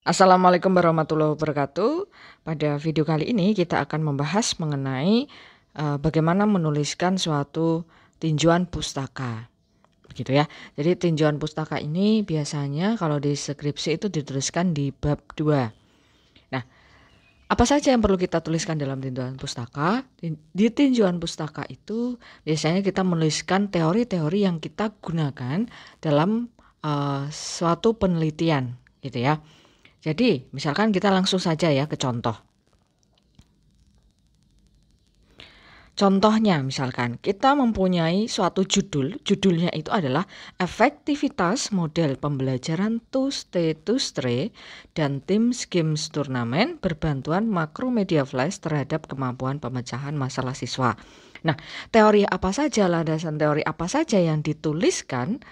Assalamualaikum warahmatullahi wabarakatuh. Pada video kali ini kita akan membahas mengenai bagaimana menuliskan suatu tinjauan pustaka. Begitu ya. Jadi tinjauan pustaka ini biasanya kalau di skripsi itu dituliskan di bab 2. Nah, apa saja yang perlu kita tuliskan dalam tinjauan pustaka? Di tinjauan pustaka itu biasanya kita menuliskan teori-teori yang kita gunakan dalam suatu penelitian, gitu ya. Jadi, misalkan kita langsung saja ya ke contoh. Contohnya misalkan kita mempunyai suatu judulnya itu adalah efektivitas model pembelajaran TUS-T-TUS-TRE dan tim Games Turnamen berbantuan Macromedia Flash terhadap kemampuan pemecahan masalah siswa. Nah, teori apa saja, landasan teori apa saja yang dituliskan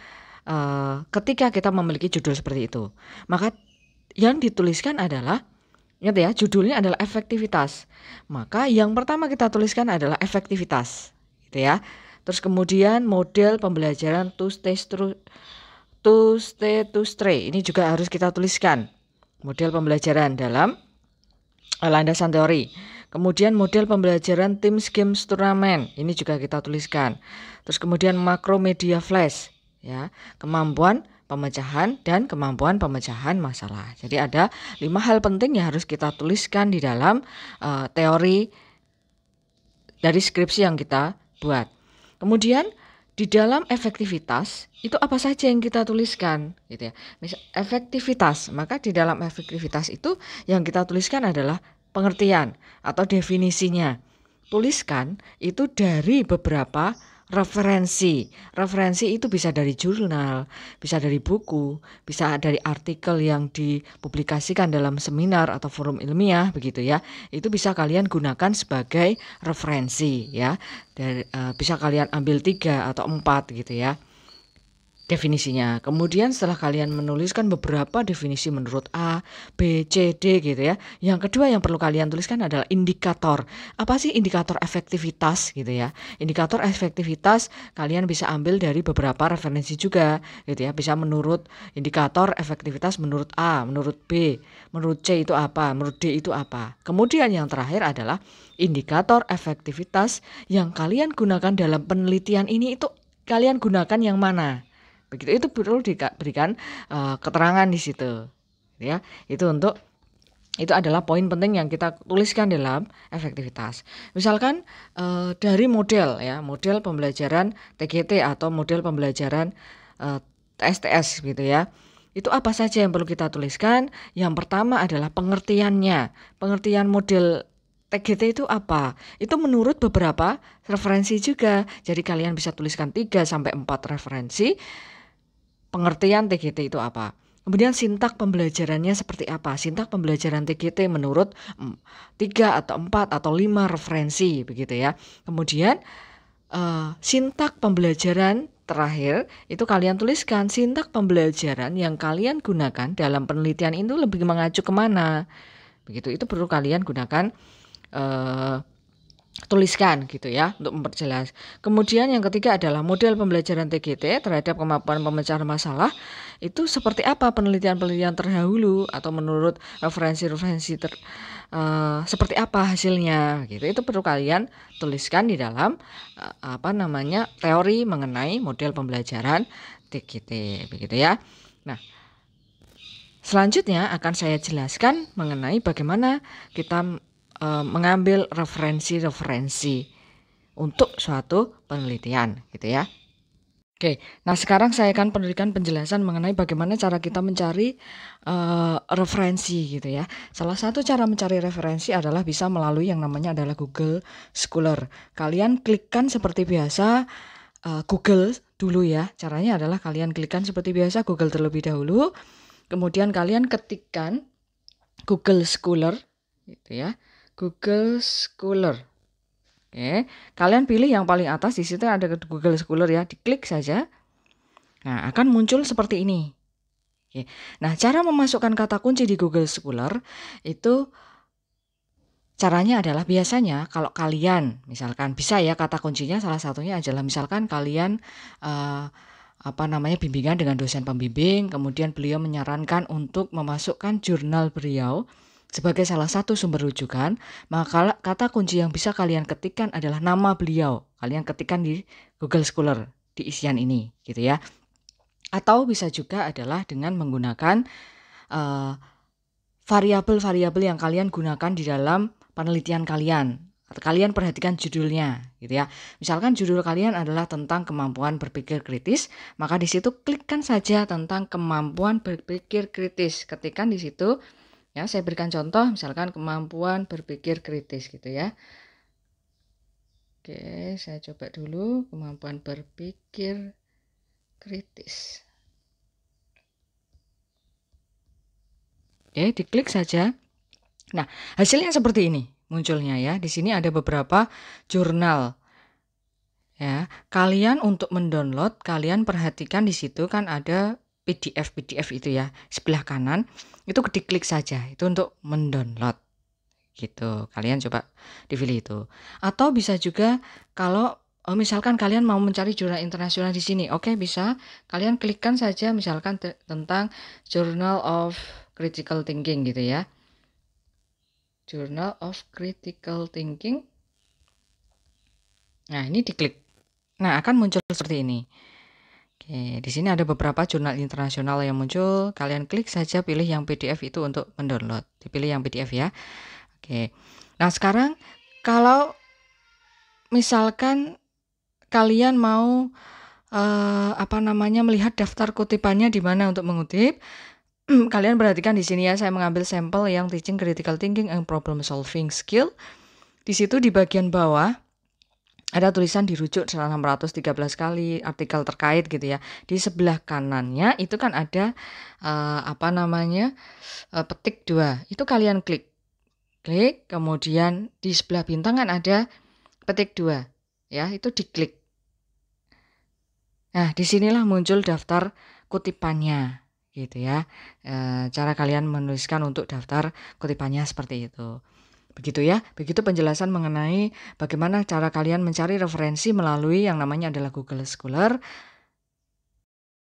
ketika kita memiliki judul seperti itu. Maka yang dituliskan adalah, ingat ya, judulnya adalah efektivitas. Maka yang pertama kita tuliskan adalah efektivitas, gitu ya. Terus kemudian model pembelajaran TUS-T-TUS-TRE ini juga harus kita tuliskan. Model pembelajaran dalam landasan teori. Kemudian model pembelajaran tim Games Turnamen ini juga kita tuliskan. Terus kemudian Macromedia Flash, ya, kemampuan pemecahan dan kemampuan pemecahan masalah. Jadi ada 5 hal penting yang harus kita tuliskan di dalam teori dari skripsi yang kita buat. Kemudian di dalam efektivitas itu apa saja yang kita tuliskan, gitu ya. Misal efektivitas, maka di dalam efektivitas itu yang kita tuliskan adalah pengertian atau definisinya. Tuliskan itu dari beberapa referensi. Referensi itu bisa dari jurnal, bisa dari buku, bisa dari artikel yang dipublikasikan dalam seminar atau forum ilmiah, begitu ya. Itu bisa kalian gunakan sebagai referensi ya. Bisa kalian ambil 3 atau 4 gitu ya definisinya. Kemudian setelah kalian menuliskan beberapa definisi menurut A, B, C, D gitu ya. Yang kedua yang perlu kalian tuliskan adalah indikator. Apa sih indikator efektivitas gitu ya? Indikator efektivitas kalian bisa ambil dari beberapa referensi juga gitu ya. Bisa menurut indikator efektivitas menurut A, menurut B, menurut C itu apa, menurut D itu apa. Kemudian yang terakhir adalah indikator efektivitas yang kalian gunakan dalam penelitian ini itu kalian gunakan yang mana? Begitu, itu perlu diberikan keterangan di situ ya. Itu adalah poin penting yang kita tuliskan dalam efektivitas. Misalkan dari model ya, model pembelajaran TGT atau model pembelajaran TSTS gitu ya. Itu apa saja yang perlu kita tuliskan? Yang pertama adalah pengertiannya. Pengertian model TGT itu apa? Itu menurut beberapa referensi juga. Jadi kalian bisa tuliskan 3 sampai 4 referensi. Pengertian TGT itu apa? Kemudian sintak pembelajarannya seperti apa? Sintak pembelajaran TGT menurut 3 atau 4 atau 5 referensi begitu ya. Kemudian sintak pembelajaran terakhir itu kalian tuliskan sintak pembelajaran yang kalian gunakan dalam penelitian itu lebih mengacu kemana? Begitu, itu perlu kalian gunakan tuliskan gitu ya untuk memperjelas. Kemudian yang ketiga adalah model pembelajaran TGT terhadap kemampuan pemecahan masalah itu seperti apa penelitian-penelitian terdahulu atau menurut referensi-referensi seperti apa hasilnya gitu. Itu perlu kalian tuliskan di dalam teori mengenai model pembelajaran TGT begitu ya. Nah, selanjutnya akan saya jelaskan mengenai bagaimana kita mengambil referensi-referensi untuk suatu penelitian gitu ya. Oke, nah sekarang saya akan memberikan penjelasan mengenai bagaimana cara kita mencari referensi gitu ya. Salah satu cara mencari referensi adalah bisa melalui yang namanya adalah Google Scholar. Kalian klikkan seperti biasa Google dulu ya. Caranya adalah kalian klikkan seperti biasa Google terlebih dahulu. Kemudian kalian ketikkan Google Scholar gitu ya. Google Scholar. Oke, kalian pilih yang paling atas, di situ ada Google Scholar ya, diklik saja. Nah, akan muncul seperti ini. Oke. Nah, cara memasukkan kata kunci di Google Scholar itu caranya adalah biasanya kalau kalian misalkan bisa ya kata kuncinya salah satunya adalah misalkan kalian bimbingan dengan dosen pembimbing, kemudian beliau menyarankan untuk memasukkan jurnal beliau sebagai salah satu sumber rujukan, maka kata kunci yang bisa kalian ketikkan adalah nama beliau. Kalian ketikkan di Google Scholar di isian ini, gitu ya. Atau bisa juga adalah dengan menggunakan variabel-variabel yang kalian gunakan di dalam penelitian kalian. Kalian perhatikan judulnya, gitu ya. Misalkan judul kalian adalah tentang kemampuan berpikir kritis, maka di situ klikkan saja tentang kemampuan berpikir kritis. Ketikkan di situ, ya. Saya berikan contoh, misalkan kemampuan berpikir kritis, gitu ya. Oke, saya coba dulu kemampuan berpikir kritis. Oke, diklik saja. Nah, hasilnya seperti ini munculnya ya. Di sini ada beberapa jurnal. Ya, kalian untuk mendownload, kalian perhatikan di situ kan ada PDF itu ya, sebelah kanan. Itu diklik saja. Itu untuk mendownload. Gitu. Kalian coba dipilih itu. Atau bisa juga kalau misalkan kalian mau mencari jurnal internasional di sini, oke, bisa. Kalian klikkan saja misalkan tentang Journal of Critical Thinking gitu ya. Journal of Critical Thinking. Nah, ini diklik. Nah, akan muncul seperti ini. Oke, di sini ada beberapa jurnal internasional yang muncul. Kalian klik saja pilih yang PDF itu untuk mendownload. Dipilih yang PDF ya. Oke. Nah, sekarang kalau misalkan kalian mau melihat daftar kutipannya di mana untuk mengutip, kalian perhatikan di sini ya, saya mengambil sampel yang teaching critical thinking and problem solving skill. Di situ di bagian bawah ada tulisan dirujuk 613 kali artikel terkait gitu ya. Di sebelah kanannya itu kan ada petik 2. Itu kalian klik. Klik, kemudian di sebelah bintang kan ada petik 2. Ya, itu diklik. Nah, disinilah muncul daftar kutipannya. Gitu ya, cara kalian menuliskan untuk daftar kutipannya seperti itu. Begitu ya, begitu penjelasan mengenai bagaimana cara kalian mencari referensi melalui yang namanya adalah Google Scholar.